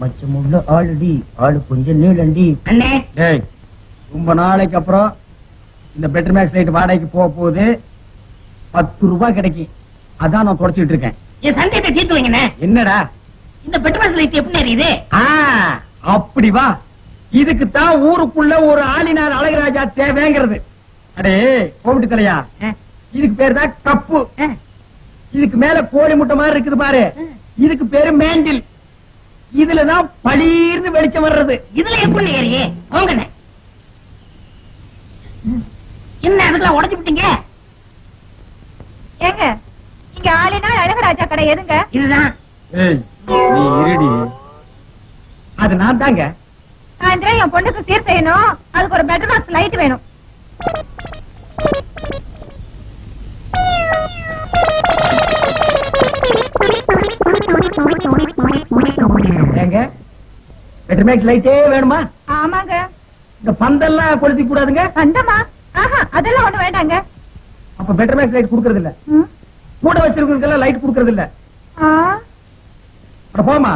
மச்சமுள்ள ஆளுடி ஆளு கொஞ்சம் நீளண்டி. அண்ணே டேய், ரொம்ப நாளைக்கு அப்புறம் இந்த பெட்டர் மேக்ஸ் லைட் வாடகைக்கு போக போகுது. 10 ரூபாய் கிடைக்கும். அதான் நான் தொடச்சிட்டு இருக்கேன். என் சந்தேகத்தை தீர்த்து வைங்கண்ணே. என்னடா இந்த பெட்ரோல் லைட் எப்படி எரியுது? அப்படி வா. இதுக்குத்தான் ஊருக்குள்ள ஒரு ஆளினார் அழகராஜா தேவைங்கிறது. அடே கோவிட்டு தலையா, இதுக்கு பேரு தான் கப்பு. இதுக்கு மேல கோழி முட்டை மாதிரி இருக்குது பாரு, இதுக்கு பேரு மேண்டில். இதுலதான் பளீர்னு வெளிச்சம் வர்றது. இதுல எப்படி ஏறியே போங்கண்ணே. என்ன அதுக்கெல்லாம் உடைச்சு விட்டீங்க? ஏங்க இங்க ஆளினா அழகராஜா கடை எதுங்க? இதுதான். ஏய், நீ இருடி. அது நான் தாங்க. சாயந்தரம் என் பொண்ணுக்கு சீர் செய்யணும். அதுக்கு ஒரு பெட்டர் பாக்ஸ் லைட் வேணும். ஏங்க பெட்டர் மேக்ஸ் லைட்டே வேணுமா? ஆமாங்க. இந்த பந்தெல்லாம் கொளுத்தி கூடாதுங்க. அந்தமா அதெல்லாம் ஒண்ணு வேண்டாங்க. அப்ப பெட்டர் மேக்ஸ் லைட் குடுக்கறது இல்ல. கூட வச்சிருக்கவங்களுக்கு எல்லாம் லைட் குடுக்கறது இல்ல. ஆ போமா.